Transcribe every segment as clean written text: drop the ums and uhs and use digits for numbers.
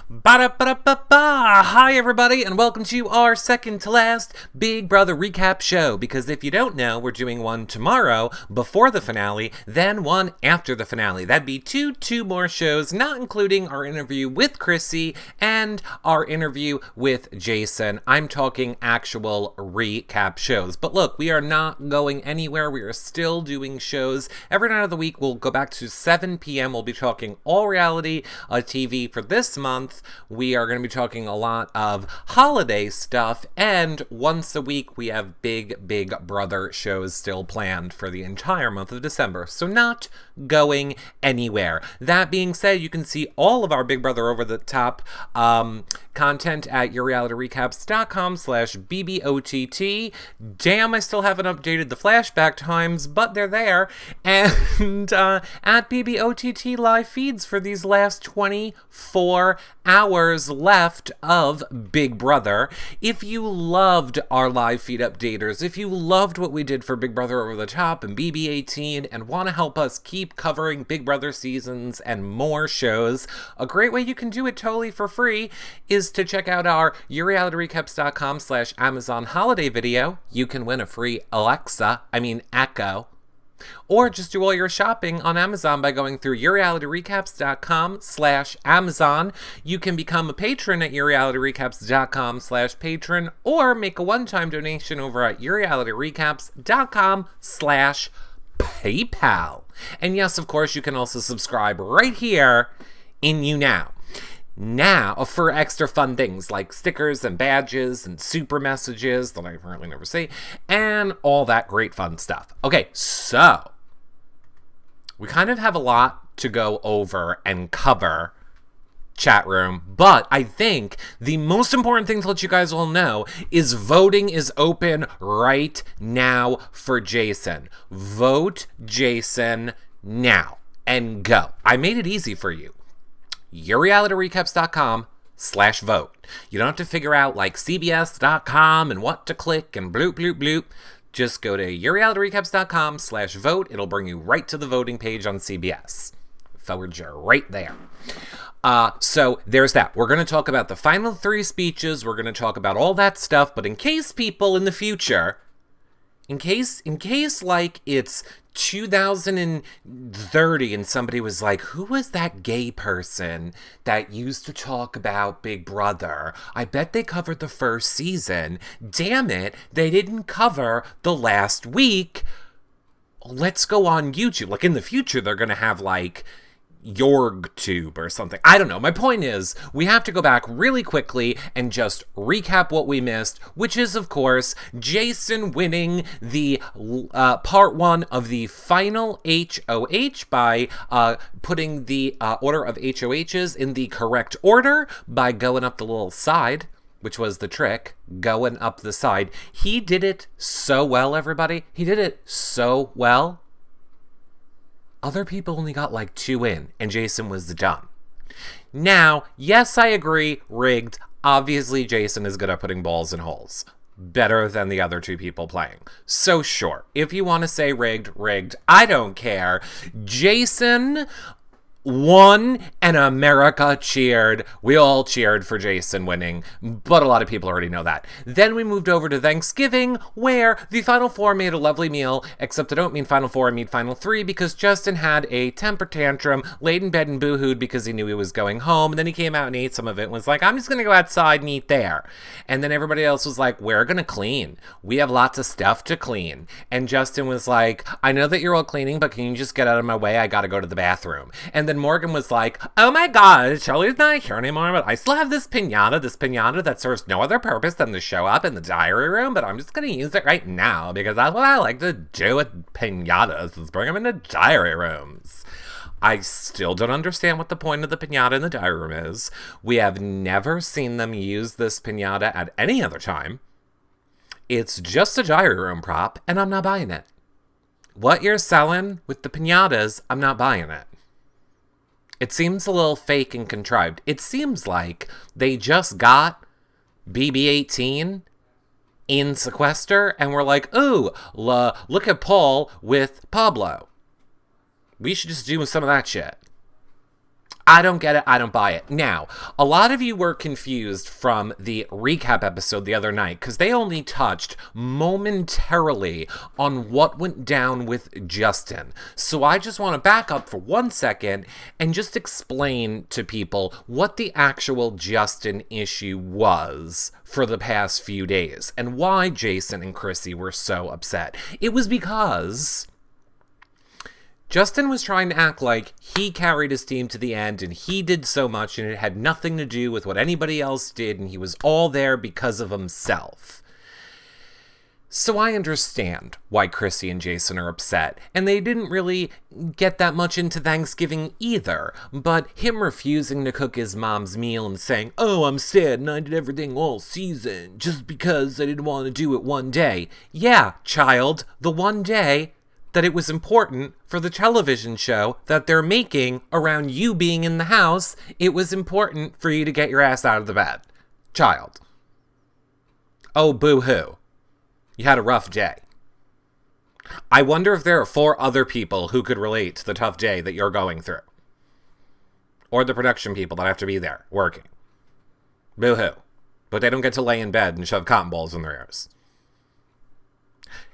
Ba-da-ba-da-ba-ba! Hi everybody, and welcome to our second to last Big Brother recap show, because if you don't know, we're doing one tomorrow before the finale, then one after the finale. That'd be two more shows, not including our interview with Chrissy and our interview with Jason. I'm talking actual recap shows. But look, we are not going anywhere. We are still doing shows. Every night of the week, we'll go back to 7 p.m. We'll be talking all reality TV for this month. We are going to be talking a lot of holiday stuff, and once a week we have Big Brother shows still planned for the entire month of December, so not going anywhere. That being said, you can see all of our Big Brother over the top content at yourrealityrecaps.com/BBOTT. Damn, I still haven't updated the flashback times, but they're there. And at BBOTT live feeds for these last 24 hours left of Big Brother. If you loved our live feed updaters, if you loved what we did for Big Brother Over the Top and BB18 and want to help us keep covering Big Brother seasons and more shows, a great way you can do it totally for free is to check out our yourrealityrecaps.com/Amazon holiday video. You can win a free Echo. Or just do all your shopping on Amazon by going through yourrealityrecaps.com/Amazon. You can become a patron at yourrealityrecaps.com/patron, or make a one-time donation over at yourrealityrecaps.com/PayPal. And yes, of course, you can also subscribe right here in YouNow. Now, for extra fun things like stickers and badges and super messages that I apparently never see, and all that great fun stuff. Okay, so we kind of have a lot to go over and cover, chat room, but I think the most important thing to let you guys all know is voting is open right now for Jason. Vote Jason now and go. I made it easy for you. yourrealityrecaps.com/vote. You don't have to figure out like CBS.com and what to click and bloop, bloop, bloop. Just go to yourrealityrecaps.com/vote. It'll bring you right to the voting page on CBS. Forward you right there. So there's that. We're going to talk about the final 3 speeches. We're going to talk about all that stuff. But in case people in the future, in case like it's 2030 and somebody was like, who was that gay person that used to talk about Big Brother? I bet they covered the first season. Damn it, they didn't cover the last week. Let's go on YouTube. Like in the future, they're going to have like YorgTube or something. I don't know. My point is, we have to go back really quickly and just recap what we missed, which is, of course, Jason winning the part 1 of the final HOH by putting the order of HOHs in the correct order by going up the little side, which was the trick, going up the side. He did it so well, everybody. He did it so well. Other people only got like 2 in, and Jason was done. Now, yes, I agree, rigged. Obviously, Jason is good at putting balls in holes. Better than the other 2 people playing. So sure, if you want to say rigged, I don't care. Jason won, and America cheered. We all cheered for Jason winning, but a lot of people already know that. Then we moved over to Thanksgiving, where the Final 4 made a lovely meal, except I don't mean Final 4, I mean Final 3, because Justin had a temper tantrum, laid in bed and boohooed because he knew he was going home, and then he came out and ate some of it and was like, I'm just gonna go outside and eat there. And then everybody else was like, we're gonna clean. We have lots of stuff to clean. And Justin was like, I know that you're all cleaning, but can you just get out of my way? I gotta go to the bathroom. And then Morgan was like, oh my god, Charlie's not here anymore, but I still have this pinata that serves no other purpose than to show up in the diary room, but I'm just gonna use it right now because that's what I like to do with pinatas, is bring them into diary rooms. I still don't understand what the point of the pinata in the diary room is. We have never seen them use this pinata at any other time. It's just a diary room prop, and I'm not buying it. What you're selling with the pinatas, I'm not buying it. It seems a little fake and contrived. It seems like they just got BB18 in sequester and we're like, ooh, look at Paul with Pablo. We should just do some of that shit. I don't get it. I don't buy it. Now, a lot of you were confused from the recap episode the other night because they only touched momentarily on what went down with Justin. So I just want to back up for 1 second and just explain to people what the actual Justin issue was for the past few days and why Jason and Chrissy were so upset. It was because Justin was trying to act like he carried his team to the end and he did so much and it had nothing to do with what anybody else did and he was all there because of himself. So I understand why Chrissy and Jason are upset, and they didn't really get that much into Thanksgiving either, but him refusing to cook his mom's meal and saying, "Oh, I'm sad and I did everything all season just because I didn't want to do it one day." Yeah, child, the one day that it was important for the television show that they're making around you being in the house, it was important for you to get your ass out of the bed. Child. Oh, boo-hoo. You had a rough day. I wonder if there are 4 other people who could relate to the tough day that you're going through. Or the production people that have to be there, working. Boo-hoo. But they don't get to lay in bed and shove cotton balls in their ears.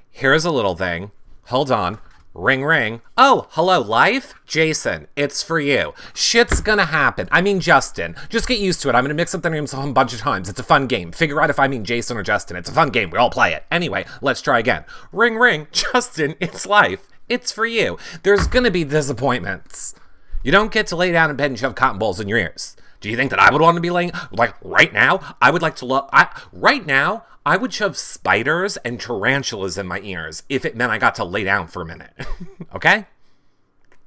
Here's a little thing. Hold on. Ring, ring. Oh, hello, life? Jason, it's for you. Shit's gonna happen. I mean Justin. Just get used to it. I'm gonna mix up the names a bunch of times. It's a fun game. Figure out if I mean Jason or Justin. It's a fun game. We all play it. Anyway, let's try again. Ring, ring. Justin, it's life. It's for you. There's gonna be disappointments. You don't get to lay down in bed and shove cotton balls in your ears. Do you think that I would want to be laying, like, right now? I would like to right now, I would shove spiders and tarantulas in my ears if it meant I got to lay down for a minute. Okay?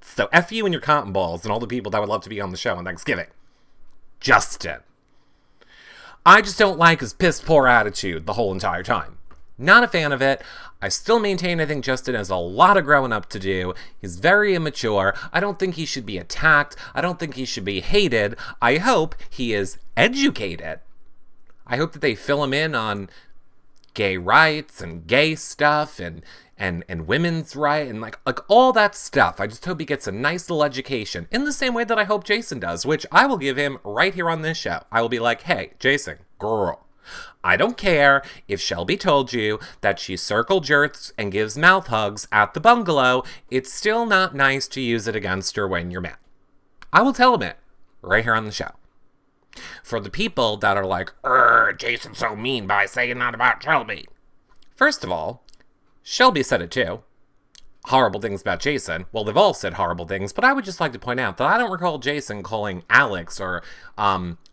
So F you and your cotton balls and all the people that would love to be on the show on Thanksgiving. Justin. I just don't like his piss poor attitude the whole entire time. Not a fan of it. I still maintain I think Justin has a lot of growing up to do. He's very immature. I don't think he should be attacked. I don't think he should be hated. I hope he is educated. I hope that they fill him in on gay rights and gay stuff and women's rights and like all that stuff. I just hope he gets a nice little education in the same way that I hope Jason does, which I will give him right here on this show. I will be like, "Hey, Jason, girl, I don't care if Shelby told you that she circle jerks and gives mouth hugs at the bungalow. It's still not nice to use it against her when you're mad." I will tell him it right here on the show. For the people that are like, Jason's so mean by saying that about Shelby. First of all, Shelby said it too. Horrible things about Jason. Well, they've all said horrible things, but I would just like to point out that I don't recall Jason calling Alex or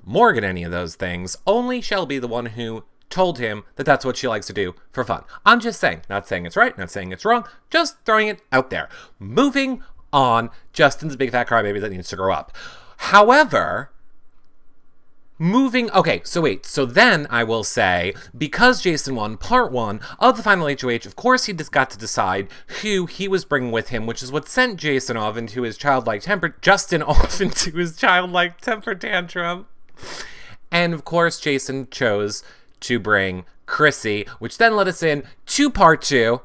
Morgan any of those things. Only Shelby, the one who told him that that's what she likes to do for fun. I'm just saying, not saying it's right, not saying it's wrong, just throwing it out there. Moving on, Justin's a big fat crybaby that needs to grow up. However, so then I will say, because Jason won part 1 of the final HOH, of course he just got to decide who he was bringing with him, which is what sent Justin off into his childlike temper tantrum. And of course, Jason chose to bring Chrissy, which then led us in to part 2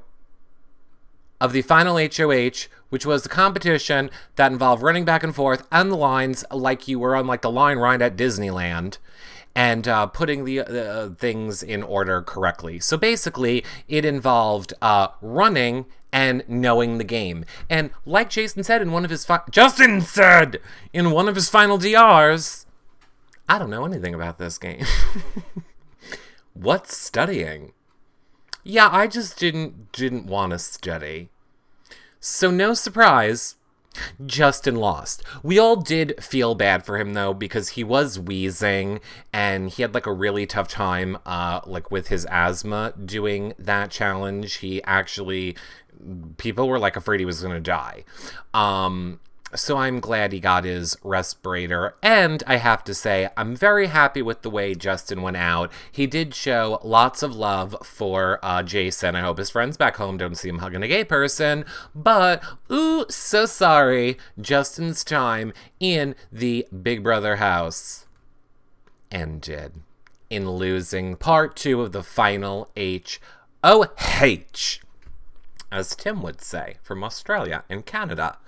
of the final HOH, which was a competition that involved running back and forth on the lines like you were on like the line ride at Disneyland and putting the things in order correctly. So basically, it involved running and knowing the game. And like Jason said in one of his final DRs, I don't know anything about this game. What's studying? Yeah, I just didn't want to study. So no surprise, Justin lost. We all did feel bad for him though, because he was wheezing and he had like a really tough time like with his asthma doing that challenge. People were like afraid he was gonna die. So I'm glad he got his respirator, and I have to say, I'm very happy with the way Justin went out. He did show lots of love for Jason. I hope his friends back home don't see him hugging a gay person, but, ooh, so sorry, Justin's time in the Big Brother house ended in losing part 2 of the final HOH, as Tim would say, from Australia and Canada.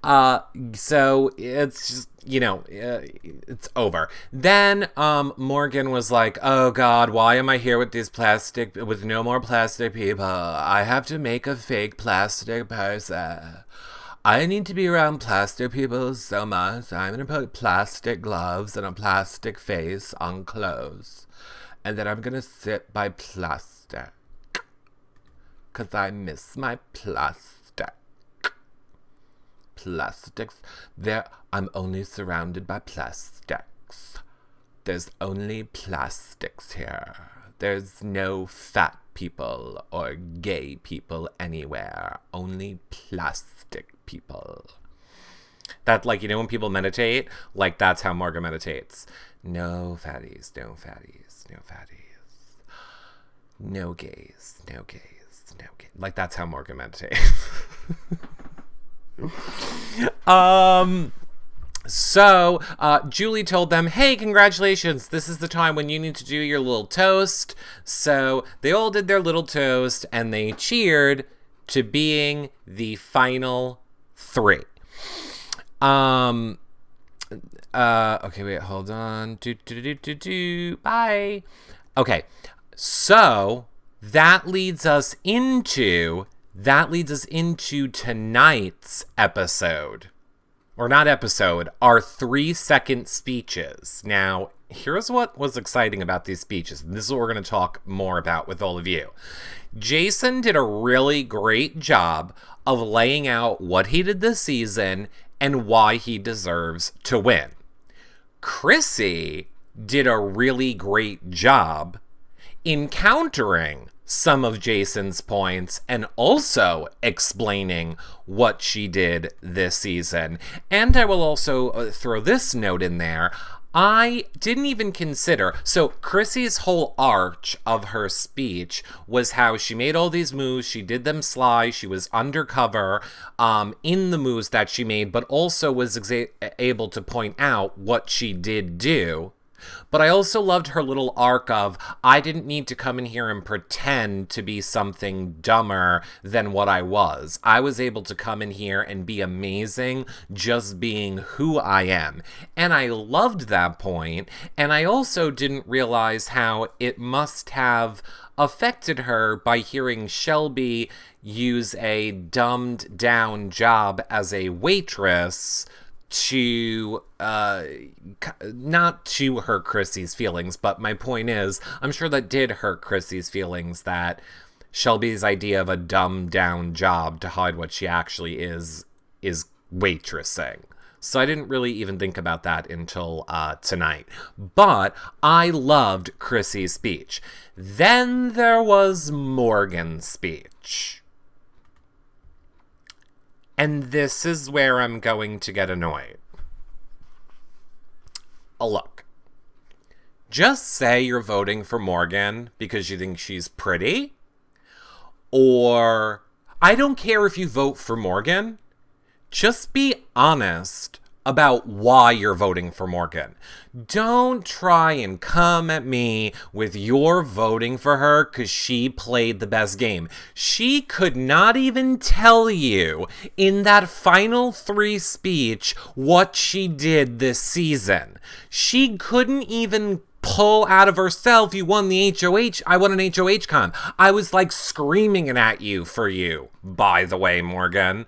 So it's just, it's over. Then, Morgan was like, oh God, why am I here with no more plastic people? I have to make a fake plastic person. I need to be around plastic people so much. I'm gonna put plastic gloves and a plastic face on clothes. And then I'm gonna sit by plastic. 'Cause I miss my plastic. Plastics. I'm only surrounded by plastics. There's only plastics here. There's no fat people or gay people anywhere. Only plastic people. That, like, when people meditate, like, that's how Morgan meditates. No fatties, no fatties, no fatties. No gays, no gays, no gays. Like, that's how Morgan meditates. So, Julie told them, hey, congratulations, this is the time when you need to do your little toast. So, they all did their little toast, and they cheered to being the final 3. Okay, wait, hold on. Bye. Okay, so, that leads us into tonight's episode. Or not episode, our 3-second speeches. Now, here's what was exciting about these speeches. And this is what we're going to talk more about with all of you. Jason did a really great job of laying out what he did this season and why he deserves to win. Chrissy did a really great job in countering some of Jason's points and also explaining what she did this season. And I will also throw this note in there. I didn't even consider. So Chrissy's whole arch of her speech was how she made all these moves. She did them sly. She was undercover in the moves that she made, but also was able to point out what she did do. But I also loved her little arc of, I didn't need to come in here and pretend to be something dumber than what I was. I was able to come in here and be amazing just being who I am. And I loved that point. And I also didn't realize how it must have affected her by hearing Shelby use a dumbed down job as a waitress to, not to hurt Chrissy's feelings, but my point is, I'm sure that did hurt Chrissy's feelings, that Shelby's idea of a dumbed down job to hide what she actually is waitressing. So I didn't really even think about that until tonight. But I loved Chrissy's speech. Then there was Morgan's speech. And this is where I'm going to get annoyed. Look, just say you're voting for Morgan because you think she's pretty. Or, I don't care if you vote for Morgan. Just be honest about why you're voting for Morgan. Don't try and come at me with your voting for her because she played the best game. She could not even tell you in that final 3 speech what she did this season. She couldn't even pull out of herself, you won the HOH, I won an HOH con. I was like screaming it at you for you, by the way, Morgan.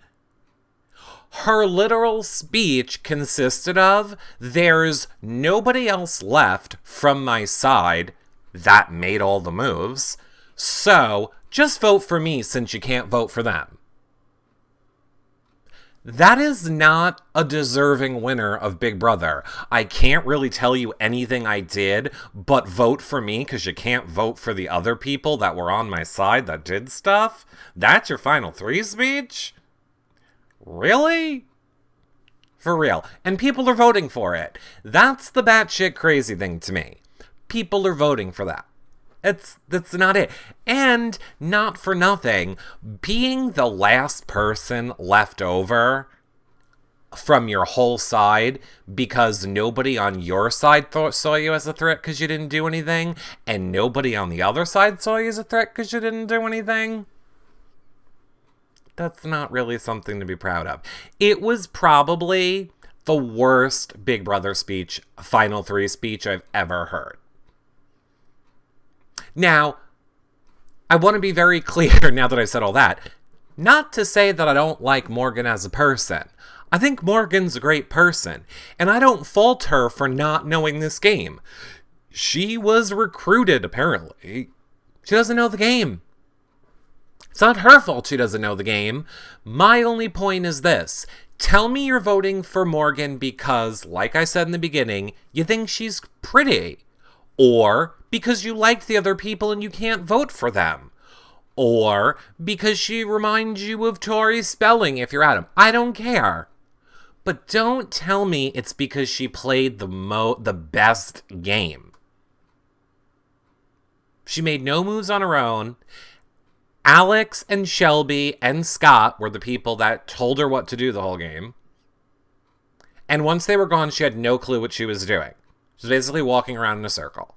Her literal speech consisted of, there's nobody else left from my side that made all the moves, so just vote for me since you can't vote for them. That is not a deserving winner of Big Brother. I can't really tell you anything I did, but vote for me because you can't vote for the other people that were on my side that did stuff? That's your final 3 speech? Really? For real. And people are voting for it. That's the batshit crazy thing to me. People are voting for that. That's not it. And not for nothing, being the last person left over from your whole side because nobody on your side saw you as a threat because you didn't do anything, and nobody on the other side saw you as a threat because you didn't do anything. That's not really something to be proud of. It was probably the worst Big Brother speech, Final Three speech I've ever heard. Now, I want to be very clear now that I've said all that. Not to say that I don't like Morgan as a person. I think Morgan's a great person, and I don't fault her for not knowing this game. She was recruited, apparently. She doesn't know the game. It's not her fault she doesn't know the game. My only point is this. Tell me you're voting for Morgan because, like I said in the beginning, you think she's pretty. Or because you liked the other people and you can't vote for them. Or because she reminds you of Tori Spelling if you're at him. I don't care. But don't tell me it's because she played the best game. She made no moves on her own. Alex and Shelby and Scott were the people that told her what to do the whole game. And once they were gone, she had no clue what she was doing. She was basically walking around in a circle.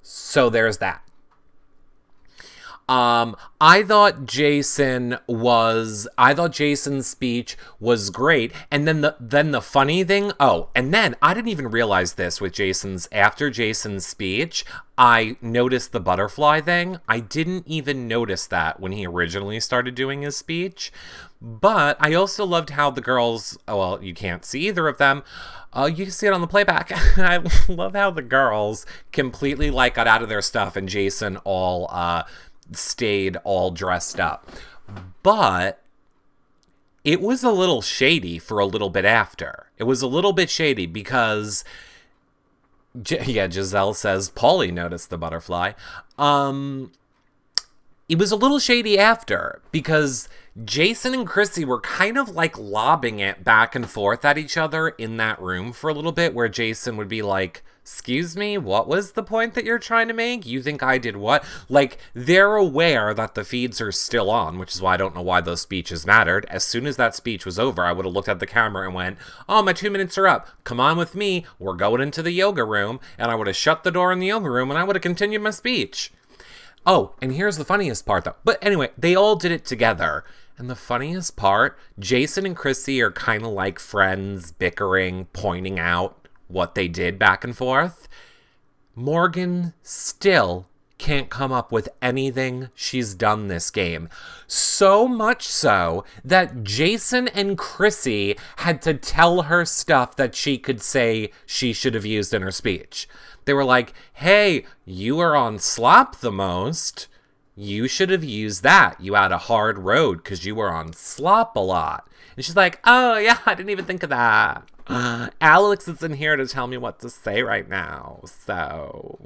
So there's that. I thought Jason's speech was great. And then the funny thing, and then I didn't even realize this with after Jason's speech, I noticed the butterfly thing. I didn't even notice that when he originally started doing his speech. But I also loved how the girls, well, you can't see either of them. You can see it on the playback. I love how the girls completely got out of their stuff and Jason stayed all dressed up. But it was a little shady for a little bit after. It was a little bit shady because Giselle says Paulie noticed the butterfly. It was a little shady after because Jason and Chrissy were kind of lobbing it back and forth at each other in that room for a little bit, where Jason would be like, excuse me, what was the point that you're trying to make? You think I did what? They're aware that the feeds are still on, which is why I don't know why those speeches mattered. As soon as that speech was over, I would have looked at the camera and went, oh, my 2 minutes are up. Come on with me. We're going into the yoga room. And I would have shut the door in the yoga room and I would have continued my speech. Oh, and here's the funniest part, though. But anyway, they all did it together. And the funniest part, Jason and Chrissy are kind of like friends, bickering, pointing out what they did back and forth. Morgan still can't come up with anything she's done this game. So much so that Jason and Chrissy had to tell her stuff that she could say she should have used in her speech. They were like, hey, you were on slop the most. You should have used that. You had a hard road because you were on slop a lot. And she's like, oh, yeah, I didn't even think of that. Alex isn't here to tell me what to say right now. So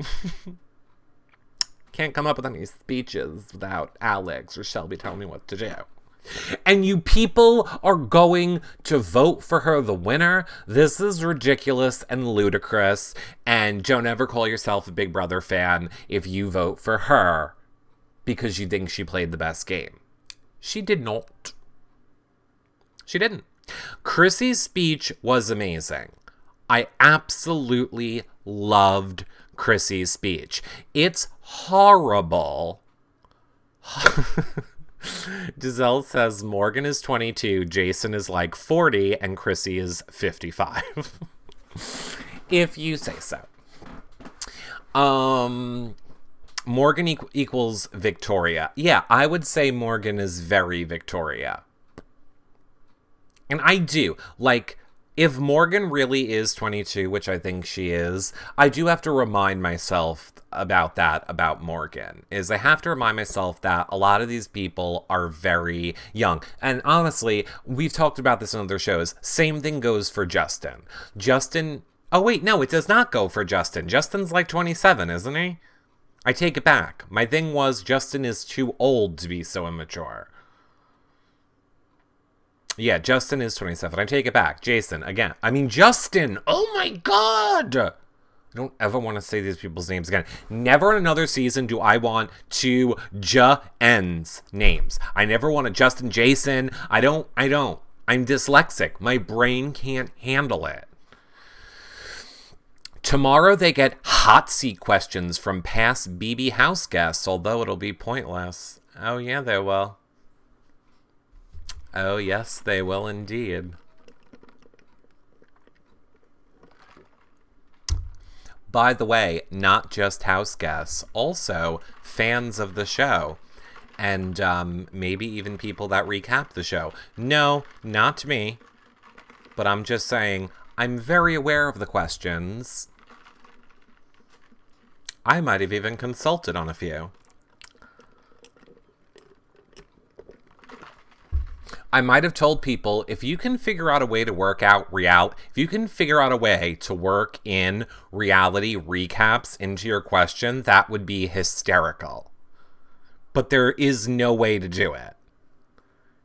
can't come up with any speeches without Alex or Shelby telling me what to do. And you people are going to vote for her the winner? This is ridiculous and ludicrous. And don't ever call yourself a Big Brother fan if you vote for her because you think she played the best game. She did not. She didn't. Chrissy's speech was amazing. I absolutely loved Chrissy's speech. It's horrible. Giselle says Morgan is 22, Jason is 40, and Chrissy is 55. If you say so. Morgan equals Victoria. Yeah, I would say Morgan is very Victoria. And I do. If Morgan really is 22, which I think she is, I do have to remind myself about Morgan, is I have to remind myself that a lot of these people are very young. And honestly, we've talked about this in other shows. Same thing goes for Justin. Oh wait, no, it does not go for Justin. Justin's 27, isn't he? I take it back. My thing was Justin is too old to be so immature. Yeah, Justin is 27. I take it back. Jason, again. Justin. Oh my God. I don't ever want to say these people's names again. Never in another season do I want to J-N's names. I never want to Justin, Jason. I don't. I'm dyslexic. My brain can't handle it. Tomorrow they get hot seat questions from past BB house guests, although it'll be pointless. Oh, yeah, they will. Oh, yes, they will indeed. By the way, not just house guests, also fans of the show. And maybe even people that recap the show. No, not me. But I'm just saying, I'm very aware of the questions. I might have even consulted on a few. I might have told people, if you can figure out a way to work out if you can figure out a way to work in reality recaps into your question, that would be hysterical. But there is no way to do it.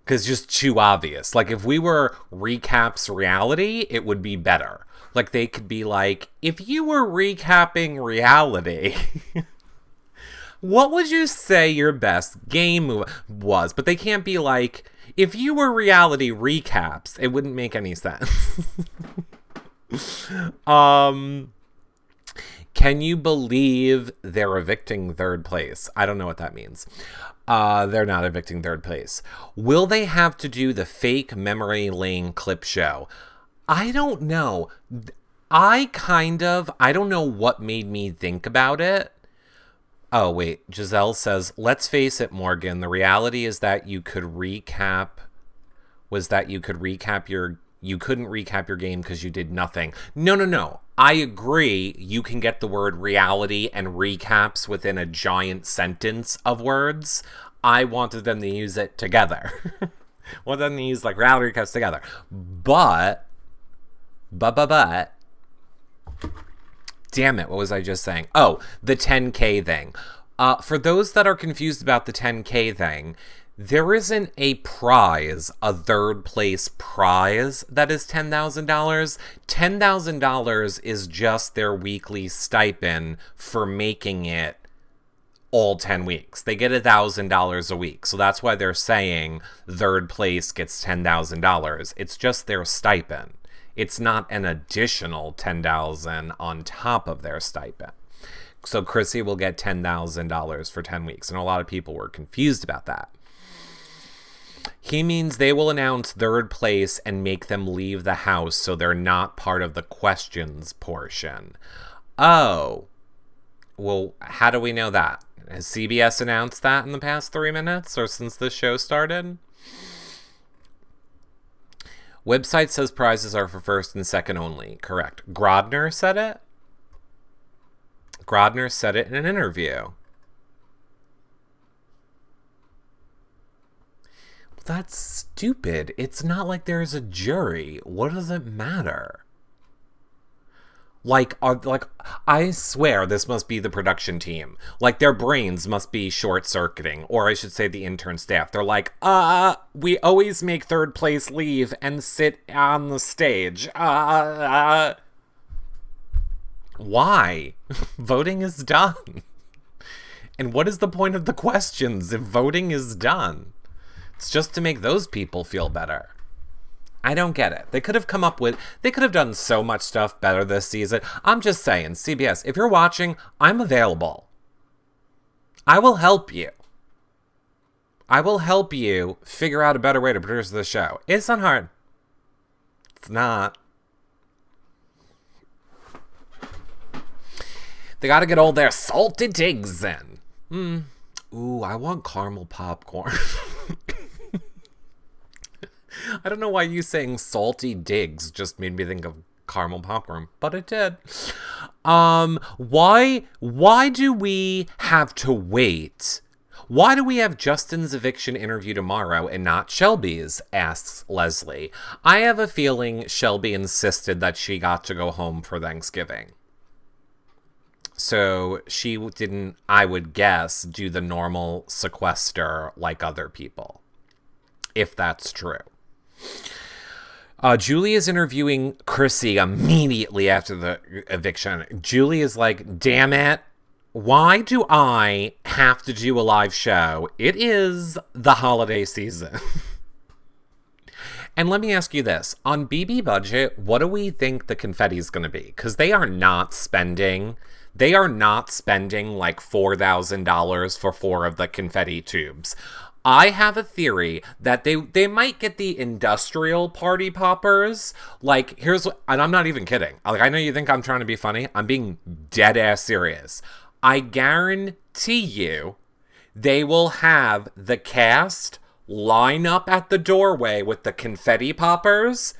Because it's just too obvious. Like, if we were recaps reality, it would be better. Like, they could be like, if you were recapping reality, what would you say your best game was? But they can't be like, if you were reality recaps. It wouldn't make any sense. Can you believe they're evicting third place? I don't know what that means. They're not evicting third place. Will they have to do the fake memory lane clip show? I don't know. I don't know what made me think about it. Oh, wait. Giselle says, let's face it, Morgan. The reality is that you couldn't recap your game because you did nothing. No. I agree. You can get the word reality and recaps within a giant sentence of words. I wanted them to use it together. Wanted them to use like reality recaps together. But. Damn it, what was I just saying? Oh, the 10K thing. For those that are confused about the 10K thing, there isn't a prize, a third place prize that is $10,000. $10,000 is just their weekly stipend for making it all 10 weeks. They get $1,000 a week. So that's why they're saying third place gets $10,000. It's just their stipend. It's not an additional $10,000 on top of their stipend. So Chrissy will get $10,000 for 10 weeks. And a lot of people were confused about that. He means they will announce third place and make them leave the house so they're not part of the questions portion. Oh. Well, how do we know that? Has CBS announced that in the past 3 minutes or since the show started? Website says prizes are for first and second only. Correct. Grodner said it? Grodner said it in an interview. That's stupid. It's not like there's a jury. What does it matter? Like, I swear this must be the production team. Like, their brains must be short-circuiting. Or I should say the intern staff. They're like, we always make third place leave and sit on the stage. Why? Voting is done. And what is the point of the questions if voting is done? It's just to make those people feel better. I don't get it. They could have done so much stuff better this season. I'm just saying, CBS, if you're watching, I'm available. I will help you. I will help you figure out a better way to produce the show. It's not hard. It's not. They gotta get all their salty digs in. Ooh, I want caramel popcorn. I don't know why you saying salty digs just made me think of caramel popcorn, but it did. Why do we have to wait? Why do we have Justin's eviction interview tomorrow and not Shelby's? Asks Leslie. I have a feeling Shelby insisted that she got to go home for Thanksgiving. So she didn't, I would guess, do the normal sequester like other people. If that's true. Julie is interviewing Chrissy immediately after the eviction. Julie is like, damn it. Why do I have to do a live show? It is the holiday season. And let me ask you this. On BB budget, what do we think the confetti is going to be? Because they are not spending like $4,000 for 4 of the confetti tubes. I have a theory that they might get the industrial party poppers. Like, and I'm not even kidding. Like, I know you think I'm trying to be funny. I'm being dead ass serious. I guarantee you they will have the cast line up at the doorway with the confetti poppers,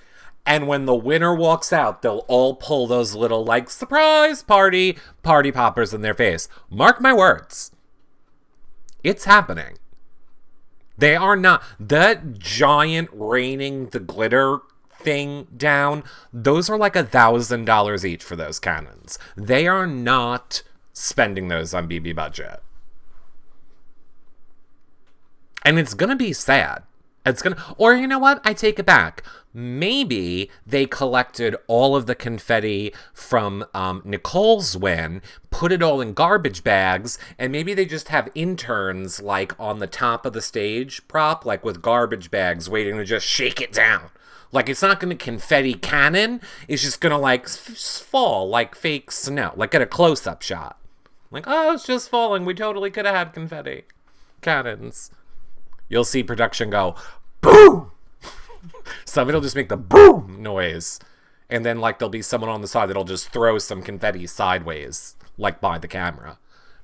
and when the winner walks out, they'll all pull those little, like, surprise party poppers in their face. Mark my words. It's happening. They are not. That giant raining the glitter thing down, those are like $1,000 each for those cannons. They are not spending those on BB budget. And it's going to be sad. Or you know what? I take it back. Maybe they collected all of the confetti from Nicole's win, put it all in garbage bags, and maybe they just have interns, like, on the top of the stage prop, like, with garbage bags waiting to just shake it down. Like, it's not going to confetti cannon. It's just going to, like, fall like fake snow. Like, get a close-up shot. Like, oh, it's just falling. We totally could have had confetti cannons. You'll see production go, boom! Somebody will just make the boom noise. And then, like, there'll be someone on the side that'll just throw some confetti sideways, like, by the camera.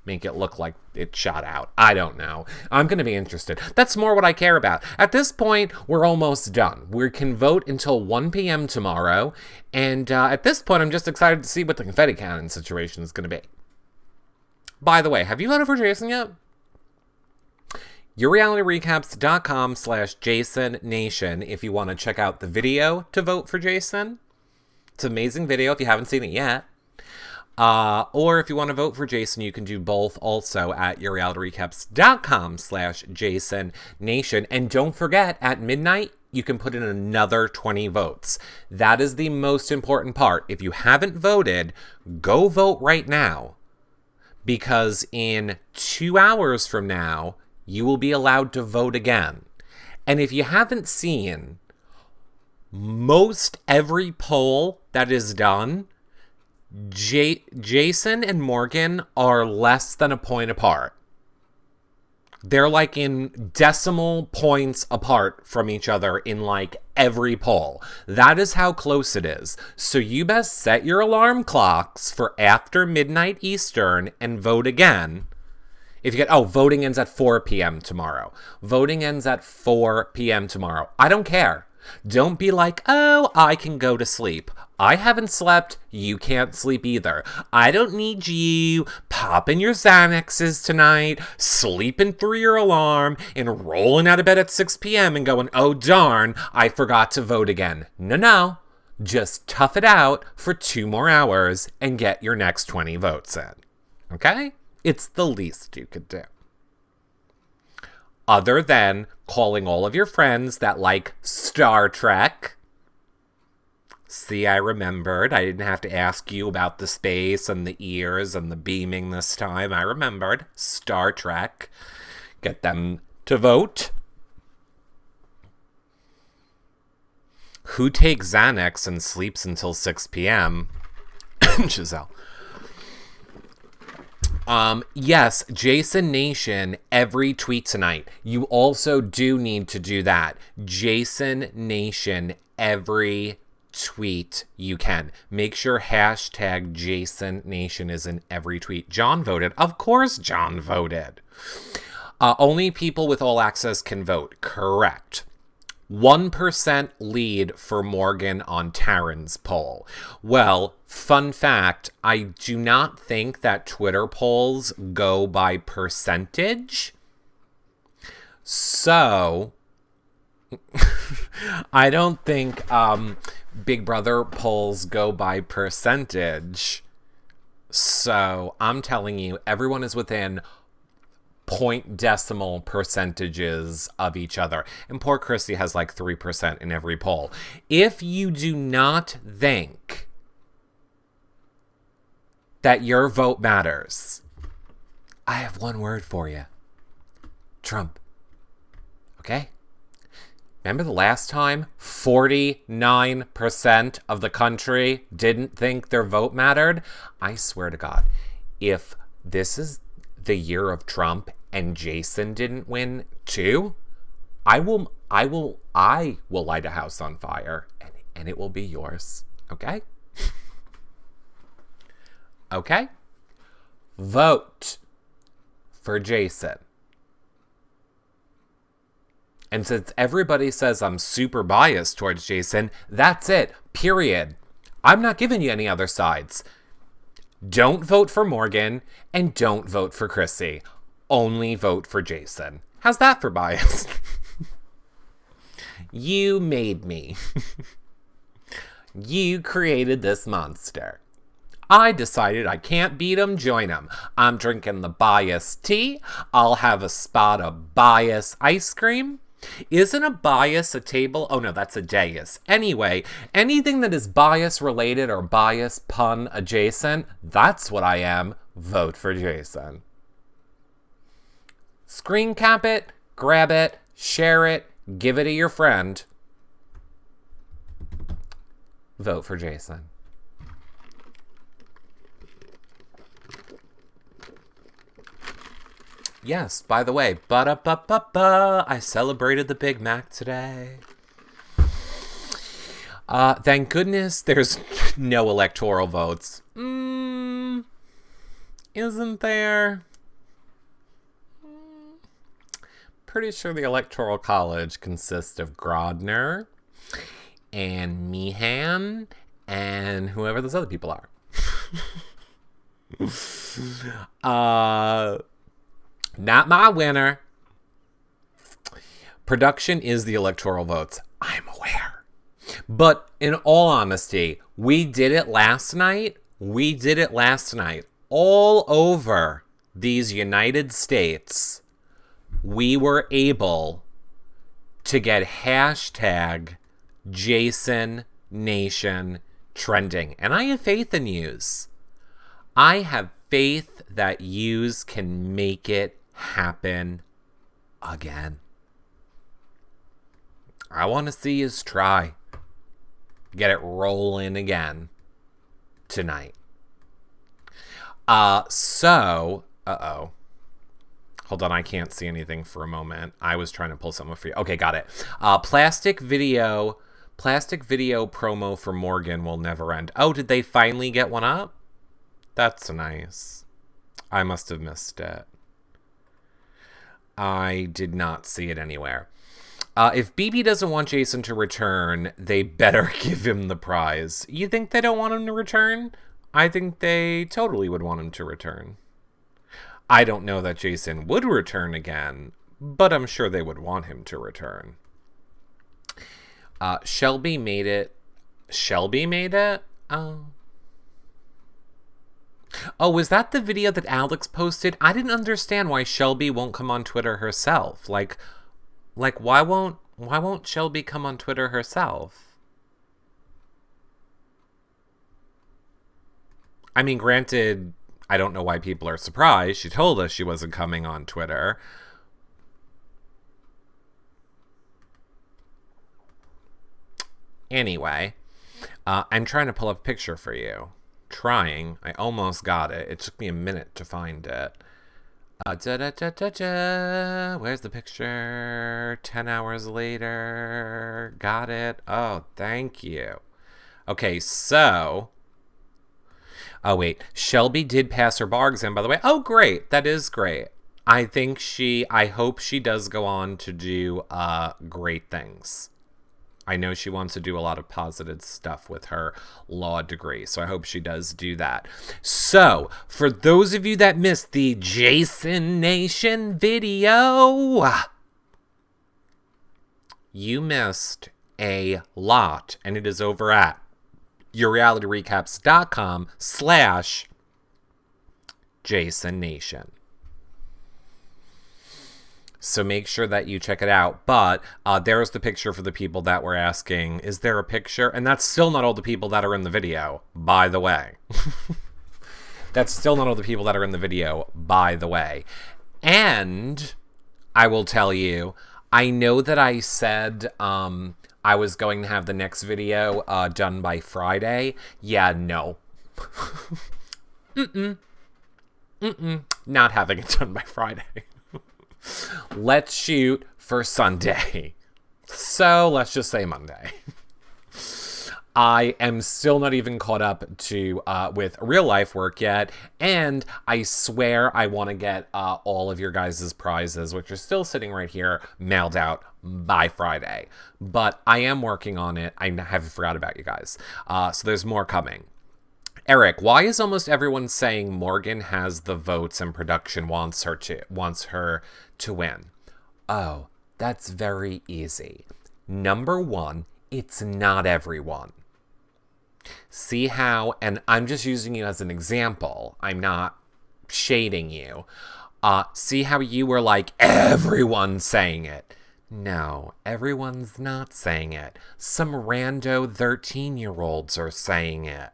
Make it look like it shot out. I don't know. I'm going to be interested. That's more what I care about. At this point, we're almost done. We can vote until 1 p.m. tomorrow. And at this point, I'm just excited to see what the confetti cannon situation is going to be. By the way, have you voted for Jason yet? YourRealityRecaps.com/JasonNation if you want to check out the video to vote for Jason. It's an amazing video if you haven't seen it yet. Or if you want to vote for Jason, you can do both also at YourRealityRecaps.com/JasonNation. And don't forget, at midnight, you can put in another 20 votes. That is the most important part. If you haven't voted, go vote right now. Because in 2 hours from now, you will be allowed to vote again. And if you haven't seen, most every poll that is done, Jason and Morgan are less than a point apart. They're like in decimal points apart from each other in like every poll. That is how close it is. So you best set your alarm clocks for after midnight Eastern and vote again. If you get, voting ends at 4 p.m. tomorrow. Voting ends at 4 p.m. tomorrow. I don't care. Don't be like, I can go to sleep. I haven't slept. You can't sleep either. I don't need you popping your Xanaxes tonight, sleeping through your alarm, and rolling out of bed at 6 p.m. and going, oh darn, I forgot to vote again. No. Just tough it out for 2 more hours and get your next 20 votes in. Okay? It's the least you could do. Other than calling all of your friends that like Star Trek. See, I remembered. I didn't have to ask you about the space and the ears and the beaming this time. I remembered. Star Trek. Get them to vote. Who takes Xanax and sleeps until 6 p.m.? Giselle. Yes, Jason Nation, every tweet tonight. You also do need to do that. Jason Nation, every tweet you can. Make sure hashtag Jason Nation is in every tweet. John voted. Of course John voted. Only people with all access can vote. Correct. 1% lead for Morgan on Taryn's poll. Well, fun fact, I do not think that Twitter polls go by percentage. So, I don't think Big Brother polls go by percentage. So, I'm telling you, everyone is within point decimal percentages of each other. And poor Christy has like 3% in every poll. If you do not think that your vote matters, I have one word for you. Trump. Okay? Remember the last time 49% of the country didn't think their vote mattered? I swear to God, if this is the year of Trump and Jason didn't win too, I will light a house on fire and it will be yours. Okay? Okay? Vote for Jason. And since everybody says I'm super biased towards Jason, that's it. Period. I'm not giving you any other sides. Don't vote for Morgan and don't vote for Chrissy. Only vote for Jason. How's that for bias? You made me. You created this monster. I decided I can't beat him, join him. I'm drinking the bias tea. I'll have a spot of bias ice cream. Isn't a bias a table? Oh no, that's a dais. Anyway, anything that is bias related or bias pun adjacent, that's what I am. Vote for Jason. Screen cap it, grab it, share it, give it to your friend. Vote for Jason. Yes, by the way, I celebrated the Big Mac today. Thank goodness there's no electoral votes. Isn't there? Pretty sure the Electoral College consists of Grodner and Meehan and whoever those other people are. Not my winner. Production is the electoral votes. I'm aware. But in all honesty, we did it last night. All over these United States, we were able to get hashtag Jason Nation trending. And I have faith in yous. I have faith that yous can make it happen again. I want to see yous try. Get it rolling again tonight. Hold on, I can't see anything for a moment. I was trying to pull something for you. Okay, got it. Plastic video promo for Morgan will never end. Oh, did they finally get one up? That's nice. I must have missed it. I did not see it anywhere. If BB doesn't want Jason to return, they better give him the prize. You think they don't want him to return? I think they totally would want him to return. I don't know that Jason would return again, but I'm sure they would want him to return. Shelby made it. Shelby made it? Oh, was that the video that Alex posted? I didn't understand why Shelby won't come on Twitter herself. Like why won't Shelby come on Twitter herself? I mean, granted, I don't know why people are surprised. She told us she wasn't coming on Twitter. Anyway, I'm trying to pull up a picture for you. I almost got it. It took me a minute to find it. Where's the picture? 10 hours later. Got it. Oh, thank you. Okay, so... Oh, wait. Shelby did pass her bar exam, by the way. Oh, great. That is great. I hope she does go on to do great things. I know she wants to do a lot of positive stuff with her law degree, so I hope she does do that. So, for those of you that missed the Jason Nation video, you missed a lot, and it is over at yourrealityrecaps.com/Jason Nation. So make sure that you check it out. But there's the picture for the people that were asking, is there a picture? And that's still not all the people that are in the video, by the way. That's still not all the people that are in the video, by the way. And I will tell you, I know that I said I was going to have the next video done by Friday. Yeah, no. Not having it done by Friday. Let's shoot for Sunday. So let's just say Monday. I am still not even caught up to with real life work yet, and I swear I want to get all of your guys' prizes, which are still sitting right here, mailed out by Friday. But I am working on it. I haven't forgot about you guys. So there's more coming. Eric, why is almost everyone saying Morgan has the votes and production wants her to win? Oh, that's very easy. Number one, it's not everyone. See how, and I'm just using you as an example. I'm not shading you. See how you were like, everyone's saying it. No, everyone's not saying it. Some rando 13-year-olds are saying it.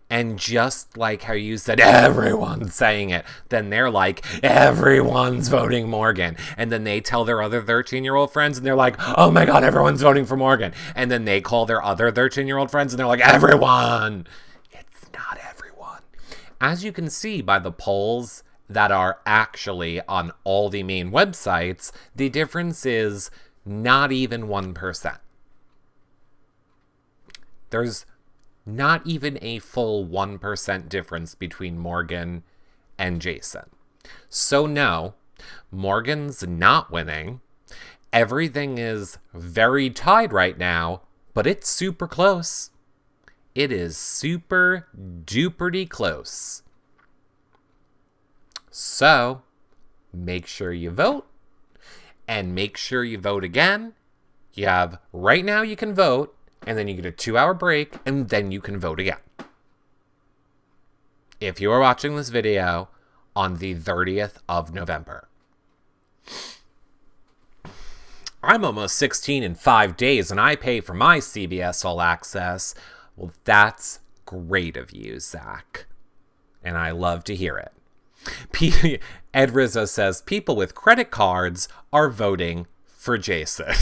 And just like how you said, everyone's saying it, then they're like, everyone's voting Morgan. And then they tell their other 13-year-old friends, and they're like, oh my God, everyone's voting for Morgan. And then they call their other 13-year-old friends, and they're like, everyone. It's not everyone. As you can see by the polls that are actually on all the main websites, the difference is not even 1%. There's not even a full 1% difference between Morgan and Jason. So no, Morgan's not winning. Everything is very tied right now, but it's super close. It is super duperty close. So make sure you vote, and make sure you vote again. You have, right now you can vote, and then you get a 2-hour break, and then you can vote again. If you are watching this video on the 30th of November. I'm almost 16 in 5 days, and I pay for my CBS All Access. Well, that's great of you, Zach. And I love to hear it. Ed Rizzo says, people with credit cards are voting for Jason.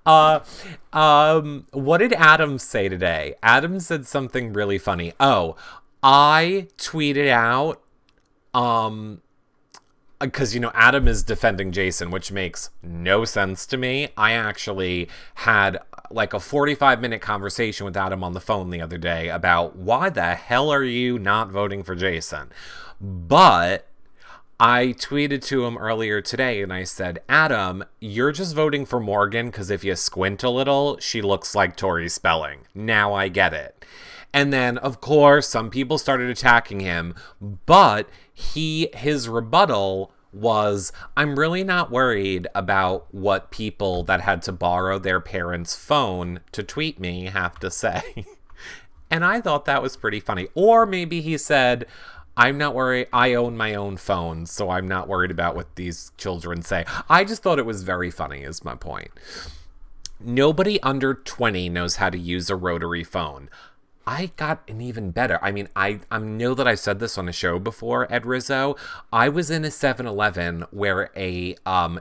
What did Adam say today? Adam said something really funny. Oh, I tweeted out, because, Adam is defending Jason, which makes no sense to me. I actually had like a 45-minute conversation with Adam on the phone the other day about why the hell are you not voting for Jason? But I tweeted to him earlier today and I said, Adam, you're just voting for Morgan because if you squint a little, she looks like Tori Spelling. Now I get it. And then, of course, some people started attacking him, but his rebuttal was, I'm really not worried about what people that had to borrow their parents' phone to tweet me have to say. And I thought that was pretty funny. Or maybe he said, I'm not worried. I own my own phone, so I'm not worried about what these children say. I just thought it was very funny, is my point. Nobody under 20 knows how to use a rotary phone. I got an even better. I mean, I know that I said this on a show before, Ed Rizzo. I was in a 7-Eleven where a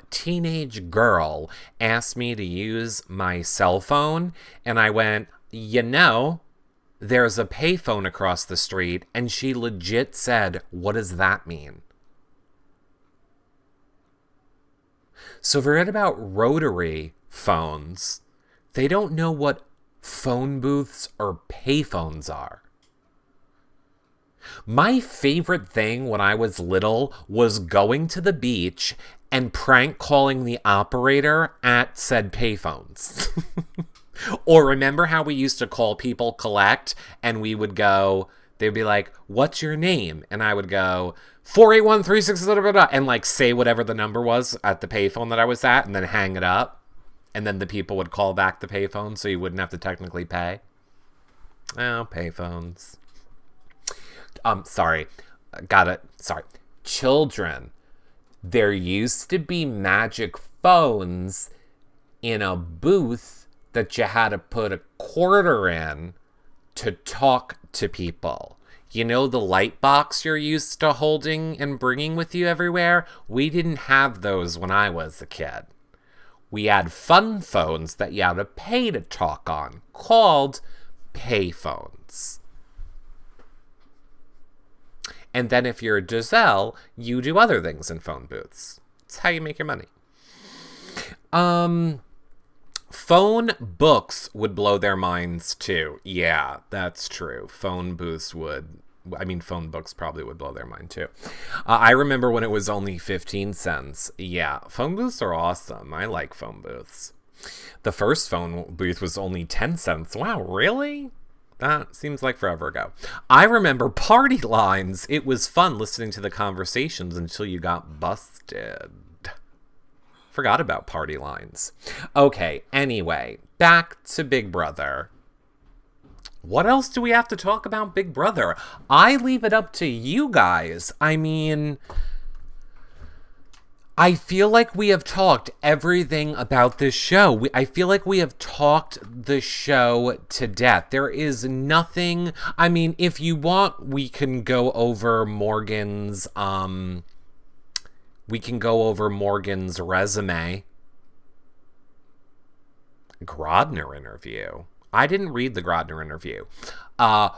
teenage girl asked me to use my cell phone, and I went, there's a payphone across the street, and she legit said, what does that mean? So forget about rotary phones. They don't know what phone booths or payphones are. My favorite thing when I was little was going to the beach and prank calling the operator at said payphones. Or remember how we used to call people collect and we would go, they'd be like, what's your name? And I would go, 48136, and like say whatever the number was at the payphone that I was at and then hang it up. And then the people would call back the payphone so you wouldn't have to technically pay. Oh, payphones. Sorry. Got it. Sorry. Children. There used to be magic phones in a booth that you had to put a quarter in to talk to people. You know the light box you're used to holding and bringing with you everywhere? We didn't have those when I was a kid. We had fun phones that you had to pay to talk on, called pay phones. And then if you're a Giselle, you do other things in phone booths. It's how you make your money. Phone books would blow their minds too. Yeah, that's true. Phone booths would. Phone books probably would blow their mind too. I remember when it was only 15 cents. Yeah, phone booths are awesome. I like phone booths. The first phone booth was only 10 cents. Wow, really? That seems like forever ago. I remember party lines. It was fun listening to the conversations until you got busted. Forgot about party lines. Okay, anyway, back to Big Brother. What else do we have to talk about Big Brother? I leave it up to you guys. I feel like we have talked everything about this show. I feel like we have talked the show to death. There is nothing... if you want, we can go over Morgan's... We can go over Morgan's resume. Grodner interview. I didn't read the Grodner interview.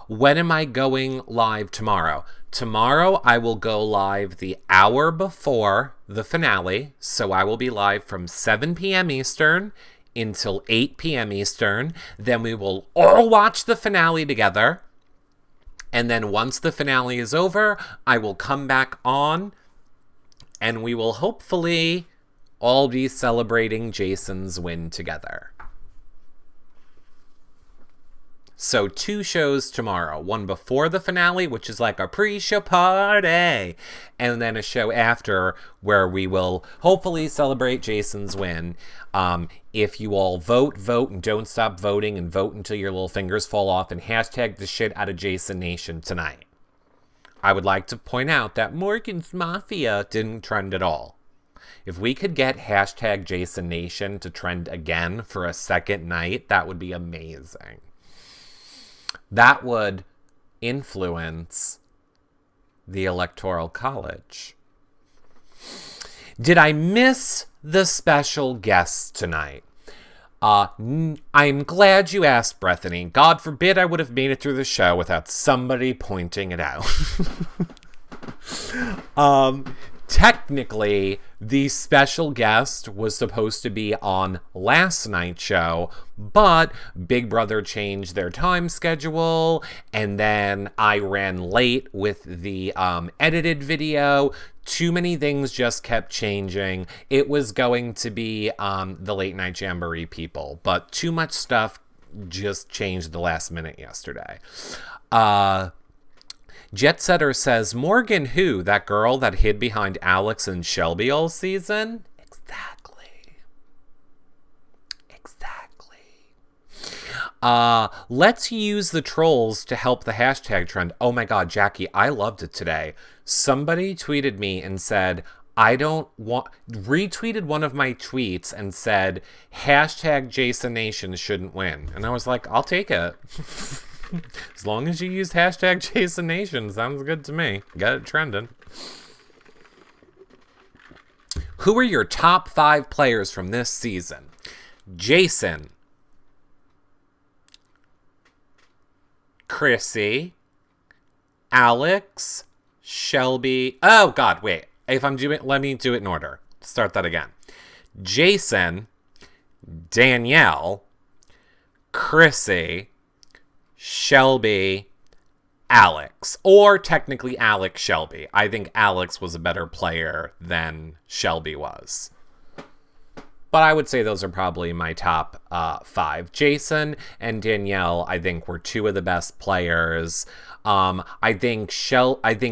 When am I going live tomorrow? Tomorrow I will go live the hour before the finale. So I will be live from 7 p.m. Eastern until 8 p.m. Eastern. Then we will all watch the finale together. And then once the finale is over, I will come back on. And we will hopefully all be celebrating Jason's win together. So 2 shows tomorrow. One before the finale, which is like a pre-show party. And then a show after where we will hopefully celebrate Jason's win. If you all vote, and don't stop voting, and vote until your little fingers fall off, and hashtag the shit out of Jason Nation tonight. I would like to point out that Morgan's Mafia didn't trend at all. If we could get hashtag Jason Nation to trend again for a second night, that would be amazing. That would influence the Electoral College. Did I miss the special guests tonight? I'm glad you asked, Bethany. God forbid I would have made it through the show without somebody pointing it out. Technically, the special guest was supposed to be on last night's show, but Big Brother changed their time schedule, and then I ran late with the edited video. Too many things just kept changing. It was going to be the Late Night Jamboree people, but too much stuff just changed the last minute yesterday. Jet Setter says, Morgan who? That girl that hid behind Alex and Shelby all season? Exactly. Let's use the trolls to help the hashtag trend. Oh my god, Jackie, I loved it today. Somebody tweeted me and said, retweeted one of my tweets and said, hashtag Jason Nation shouldn't win. And I was like, I'll take it. As long as you use hashtag Jason Nation, sounds good to me. Got it trending. Who are your top 5 players from this season? Jason, Chrissy, Alex, Shelby. Oh god, wait. If I'm doing it, let me do it in order. Start that again. Jason, Danielle, Chrissy, Shelby, Alex. Or technically Alex Shelby. I think Alex was a better player than Shelby was. But I would say those are probably my top 5. Jason and Danielle, I think, were 2 of the best players. I think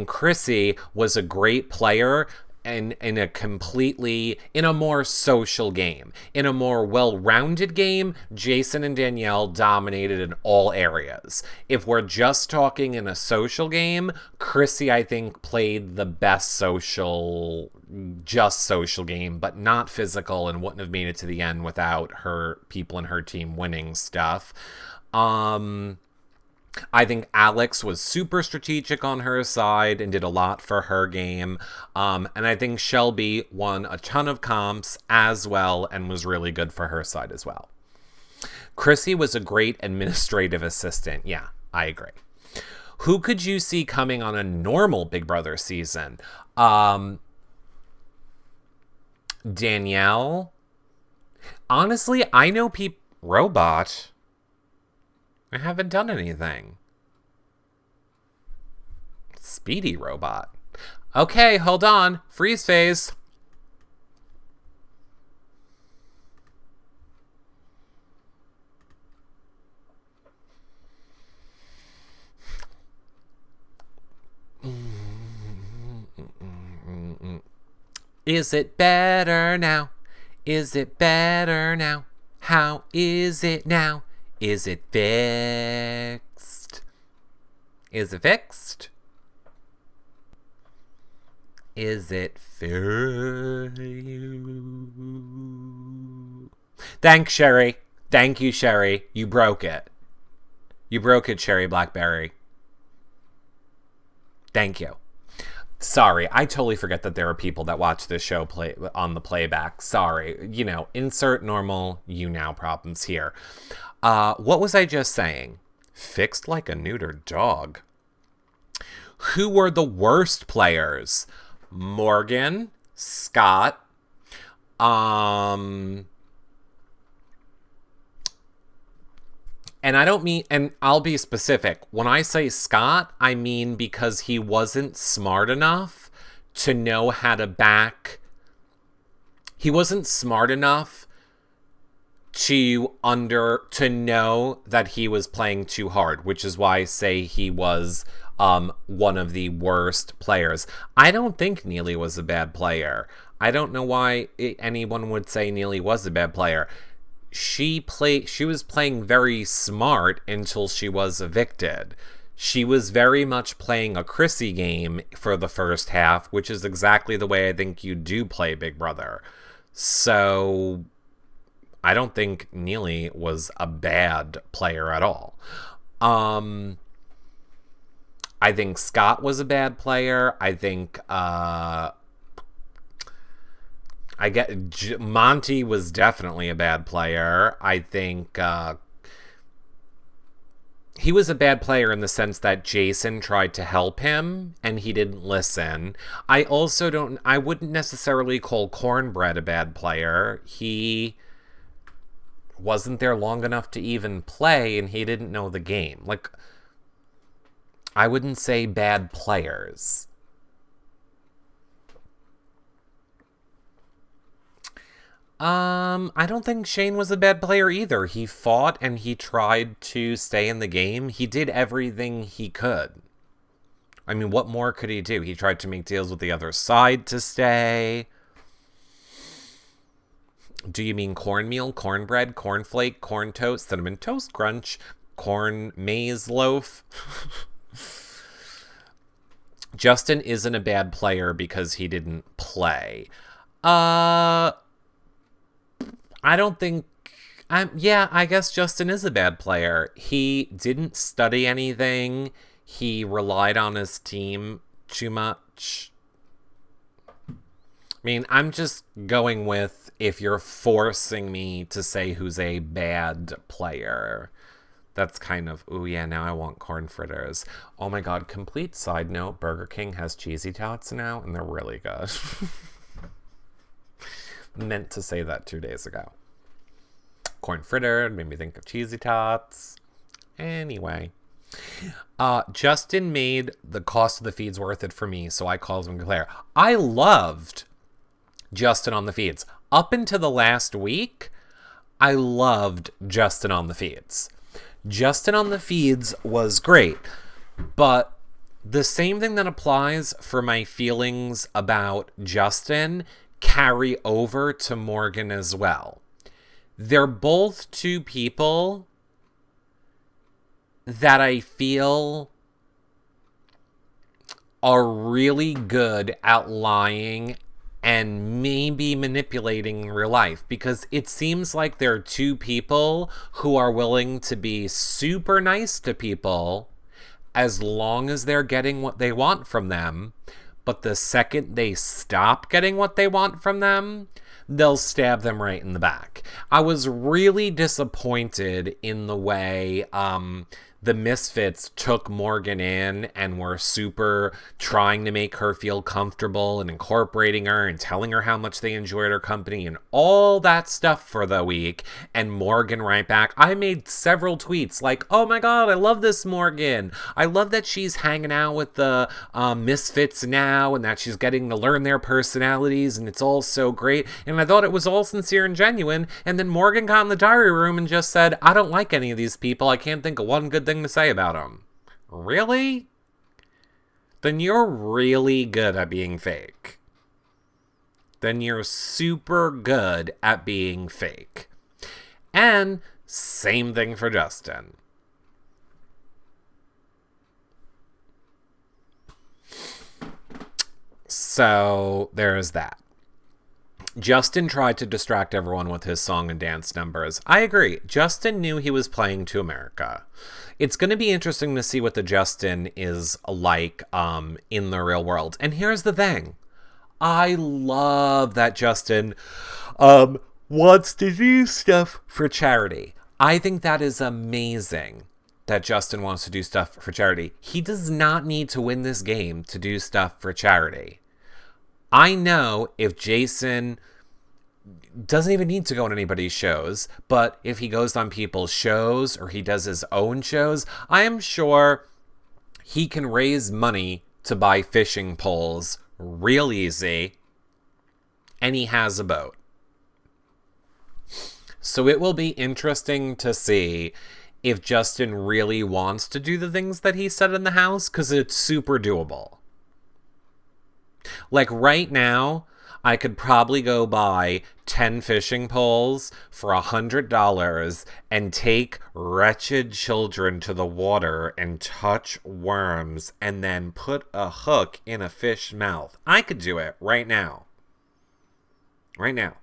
Chrissy was a great player in a more social game. In a more well-rounded game, Jason and Danielle dominated in all areas. If we're just talking in a social game, Chrissy, I think, played the best social game, but not physical, and wouldn't have made it to the end without her people in her team winning stuff. I think Alex was super strategic on her side and did a lot for her game. And I think Shelby won a ton of comps as well and was really good for her side as well. Chrissy was a great administrative assistant. Yeah, I agree. Who could you see coming on a normal Big Brother season? Danielle. Honestly, I know people... Robot. I haven't done anything. Speedy Robot. Okay, hold on. Freeze phase. Is it better now? Is it better now? How is it now? Is it fixed? Is it fixed? Is it fair? Thanks, Sherry. Thank you, Sherry. You broke it. You broke it, Sherry Blackberry. Thank you. Sorry, I totally forget that there are people that watch this show play on the playback. Sorry. You know, insert normal you now problems here. What was I just saying? Fixed like a neutered dog. Who were the worst players? Morgan, Scott, and I don't mean, and I'll be specific. When I say Scott, I mean because he wasn't smart enough to know how to back. He wasn't smart enough to know that he was playing too hard, which is why I say he was one of the worst players. I don't think Neely was a bad player. I don't know why anyone would say Neely was a bad player. She was playing very smart until she was evicted. She was very much playing a Chrissy game for the first half, which is exactly the way I think you do play Big Brother. So I don't think Neely was a bad player at all. I think Scott was a bad player. I think Monty was definitely a bad player. I think he was a bad player in the sense that Jason tried to help him and he didn't listen. I wouldn't necessarily call Cornbread a bad player. He wasn't there long enough to even play and he didn't know the game. Like, I wouldn't say bad players. I don't think Shane was a bad player either. He fought and he tried to stay in the game. He did everything he could. I mean, what more could he do? He tried to make deals with the other side to stay. Do you mean cornmeal, cornbread, cornflake, corn toast, cinnamon toast crunch, corn maize loaf? Justin isn't a bad player because he didn't play. I don't think... I guess Justin is a bad player. He didn't study anything. He relied on his team too much. I mean, I'm just going with if you're forcing me to say who's a bad player. That's kind of, ooh, yeah, now I want corn fritters. Oh my god, complete side note, Burger King has cheesy tots now, and they're really good. Meant to say that 2 days ago. Corn fritter made me think of cheesy tots. Anyway. Justin made the cost of the feeds worth it for me, so I called him Claire. I loved Justin on the feeds. Up until the last week, I loved Justin on the feeds. Justin on the feeds was great, but the same thing that applies for my feelings about Justin carry over to Morgan as well. They're both two people that I feel are really good at lying and maybe manipulating in real life, because it seems like there are two people who are willing to be super nice to people as long as they're getting what they want from them. But the second they stop getting what they want from them, they'll stab them right in the back. I was really disappointed in the way the Misfits took Morgan in and were super trying to make her feel comfortable and incorporating her and telling her how much they enjoyed her company and all that stuff for the week. And Morgan right back. I made several tweets like, oh my god, I love this Morgan. I love that she's hanging out with the Misfits now and that she's getting to learn their personalities and it's all so great. And I thought it was all sincere and genuine. And then Morgan got in the diary room and just said, I don't like any of these people. I can't think of one good thing to say about them. Really? Then you're really good at being fake. Then you're super good at being fake. And same thing for Justin. So there's that. Justin tried to distract everyone with his song and dance numbers. I agree. Justin knew he was playing to America. It's going to be interesting to see what the Justin is like in the real world. And here's the thing. I love that Justin wants to do stuff for charity. I think that is amazing that Justin wants to do stuff for charity. He does not need to win this game to do stuff for charity. I know if Jason doesn't even need to go on anybody's shows, but if he goes on people's shows or he does his own shows, I am sure he can raise money to buy fishing poles real easy, and he has a boat. So it will be interesting to see if Justin really wants to do the things that he said in the house, because it's super doable. Like right now, I could probably go buy 10 fishing poles for $100 and take wretched children to the water and touch worms and then put a hook in a fish's mouth. I could do it right now. Right now.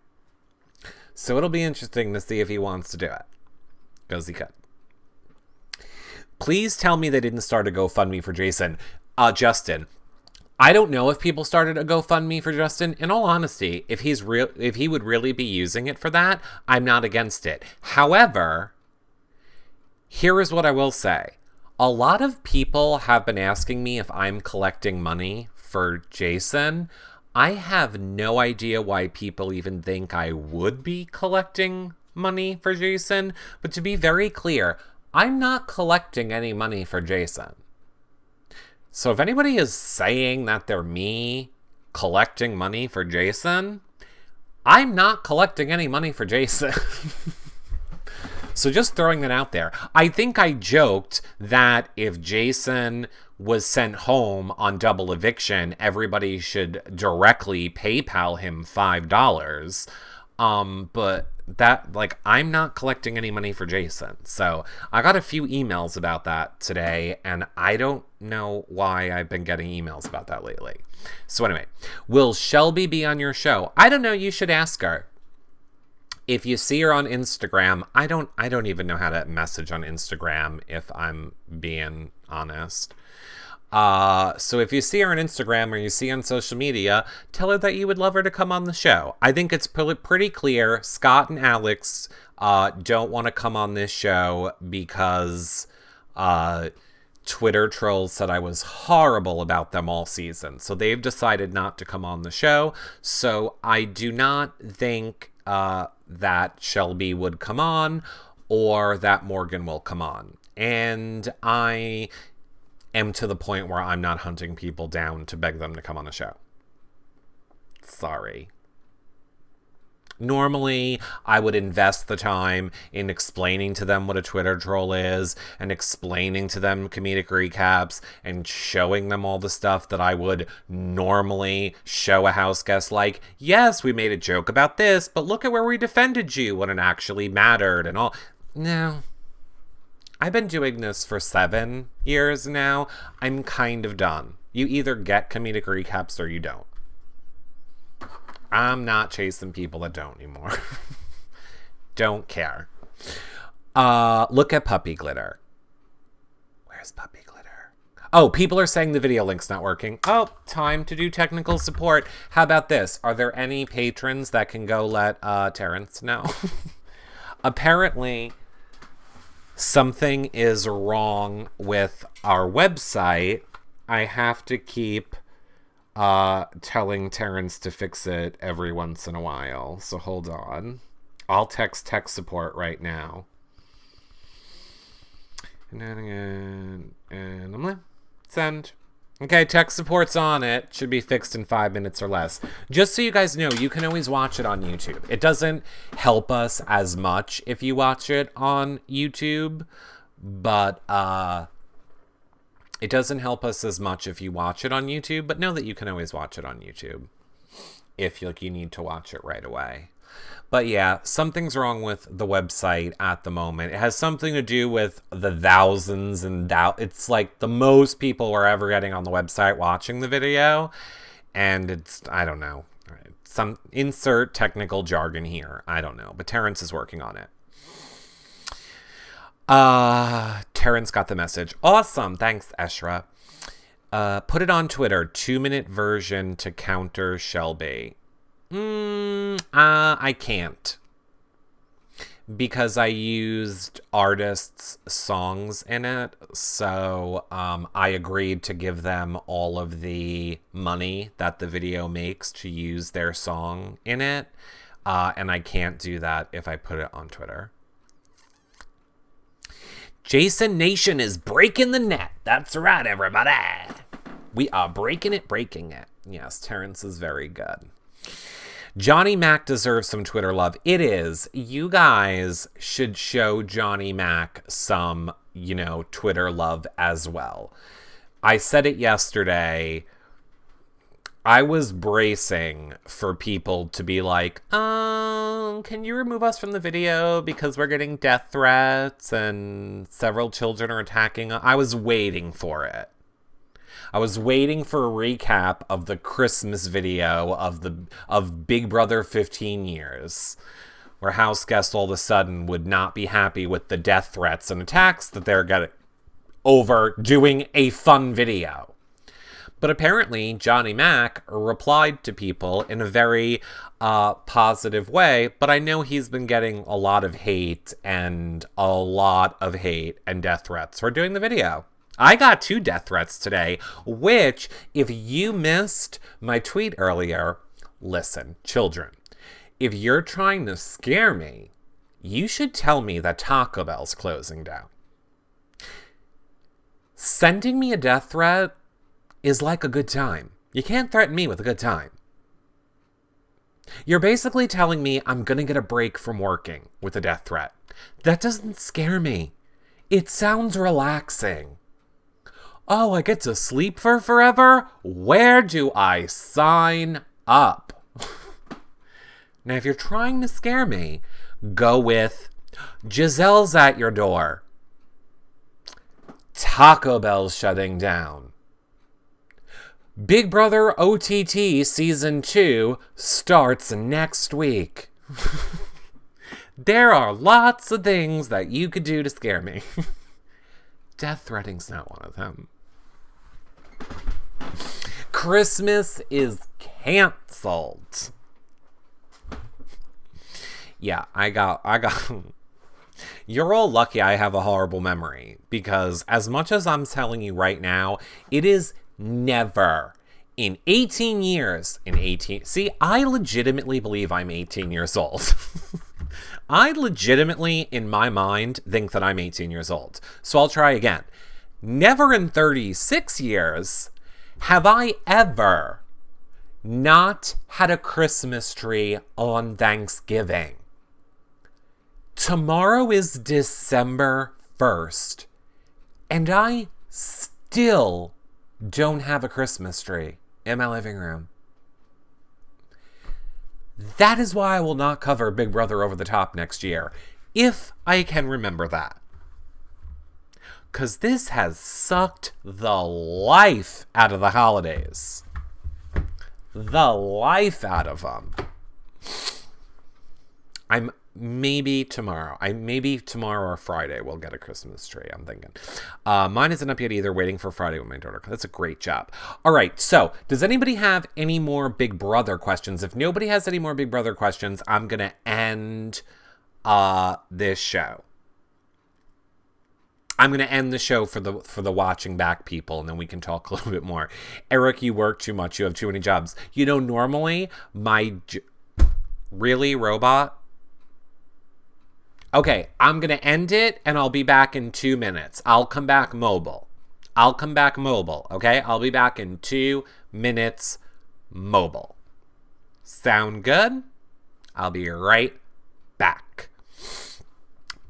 So it'll be interesting to see if he wants to do it. Because he could. Please tell me they didn't start a GoFundMe for Justin. I don't know if people started a GoFundMe for Justin. In all honesty, if he would really be using it for that, I'm not against it. However, here is what I will say. A lot of people have been asking me if I'm collecting money for Jason. I have no idea why people even think I would be collecting money for Jason. But to be very clear, I'm not collecting any money for Jason. So if anybody is saying that they're me collecting money for Jason, I'm not collecting any money for Jason. So just throwing that out there. I think I joked that if Jason was sent home on double eviction, everybody should directly PayPal him $5. But that, like, I'm not collecting any money for Jason. So I got a few emails about that today, and I don't know why I've been getting emails about that lately. So anyway, will Shelby be on your show? I don't know. You should ask her. If you see her on Instagram, I don't even know how to message on Instagram, if I'm being honest. So if you see her on Instagram or you see her on social media, tell her that you would love her to come on the show. I think it's pretty clear Scott and Alex don't want to come on this show because Twitter trolls said I was horrible about them all season. So they've decided not to come on the show. So I do not think that Shelby would come on or that Morgan will come on. And I am to the point where I'm not hunting people down to beg them to come on the show. Sorry. Normally, I would invest the time in explaining to them what a Twitter troll is and explaining to them comedic recaps and showing them all the stuff that I would normally show a house guest, like, yes, we made a joke about this, but look at where we defended you when it actually mattered and all. No. I've been doing this for 7 years now. I'm kind of done. You either get comedic recaps or you don't. I'm not chasing people that don't anymore. Don't care. Look at puppy glitter. Where's puppy glitter? Oh, people are saying the video link's not working. Oh, time to do technical support. How about this? Are there any patrons that can go let Terrence know? Apparently, something is wrong with our website. I have to keep telling Terrence to fix it every once in a while. So hold on. I'll text tech support right now. And I'm gonna send. Okay, tech support's on it. Should be fixed in 5 minutes or less. Just so you guys know, you can always watch it on YouTube. It doesn't help us as much if you watch it on YouTube, but it doesn't help us as much if you watch it on YouTube, but know that you can always watch it on YouTube if you need to watch it right away. But yeah, something's wrong with the website at the moment. It has something to do with the thousands and it's like the most people we're ever getting on the website watching the video. And it's, I don't know, some insert technical jargon here. I don't know, but Terrence is working on it. Terrence got the message. Awesome. Thanks, Eshra. Put it on Twitter. 2-minute version to counter Shelby. I can't. Because I used artists' songs in it. So, I agreed to give them all of the money that the video makes to use their song in it. And I can't do that if I put it on Twitter. Jason Nation is breaking the net. That's right, everybody. We are breaking it. Yes, Terrence is very good. Johnny Mac deserves some Twitter love. It is. You guys should show Johnny Mac some, Twitter love as well. I said it yesterday. I was bracing for people to be like, can you remove us from the video because we're getting death threats and several children are attacking us? I was waiting for it. I was waiting for a recap of the Christmas video of Big Brother 15 years, where house guests all of a sudden would not be happy with the death threats and attacks that they're getting over doing a fun video. But apparently, Johnny Mac replied to people in a very positive way, but I know he's been getting a lot of hate and death threats for doing the video. I got 2 death threats today, which, if you missed my tweet earlier, listen, children, if you're trying to scare me, you should tell me that Taco Bell's closing down. Sending me a death threat is like a good time. You can't threaten me with a good time. You're basically telling me I'm going to get a break from working with a death threat. That doesn't scare me. It sounds relaxing. Oh, I get to sleep for forever? Where do I sign up? Now, if you're trying to scare me, go with Giselle's at your door. Taco Bell's shutting down. Big Brother OTT Season 2 starts next week. There are lots of things that you could do to scare me. Death threatening's not one of them. Christmas is canceled. Yeah, I got You're all lucky I have a horrible memory, because as much as I'm telling you right now, it is never in 18 years, see, I legitimately believe I'm 18 years old. I legitimately, in my mind, think that I'm 18 years old. So I'll try again. Never in 36 years have I ever not had a Christmas tree on Thanksgiving. Tomorrow is December 1st, and I still don't have a Christmas tree in my living room. That is why I will not cover Big Brother Over the Top next year, if I can remember that. Because this has sucked the life out of the holidays. the life out of them. Maybe tomorrow or Friday we'll get a Christmas tree, I'm thinking. Mine isn't up yet either, waiting for Friday with my daughter. That's a great job. All right, so does anybody have any more Big Brother questions? If nobody has any more Big Brother questions, I'm gonna end this show. I'm going to end the show for the watching back people, and then we can talk a little bit more. Eric, you work too much. You have too many jobs. You know, normally really, robot? Okay, I'm going to end it, and I'll be back in 2 minutes. I'll come back mobile, okay? I'll be back in 2 minutes mobile. Sound good? I'll be right back.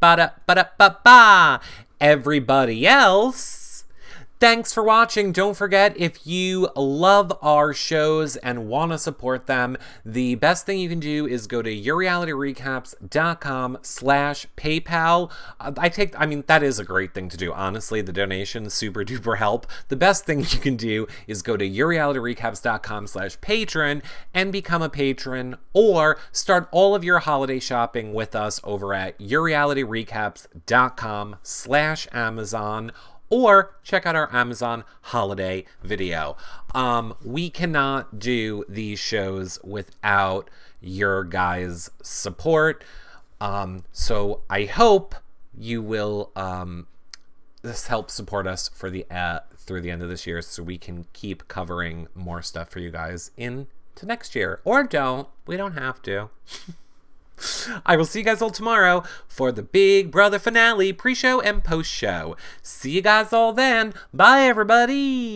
Ba-da-ba-da-ba-ba. Everybody else, thanks for watching. Don't forget, if you love our shows and want to support them, the best thing you can do is go to yourrealityrecaps.com/PayPal. That is a great thing to do. Honestly, the donations super duper help. The best thing you can do is go to yourrealityrecaps.com/patron and become a patron, or start all of your holiday shopping with us over at yourrealityrecaps.com/Amazon, or check out our Amazon holiday video. We cannot do these shows without your guys' support. So I hope you will this help support us for through the end of this year, so we can keep covering more stuff for you guys into next year. Or don't. We don't have to. I will see you guys all tomorrow for the Big Brother finale, pre-show and post-show. See you guys all then. Bye, everybody.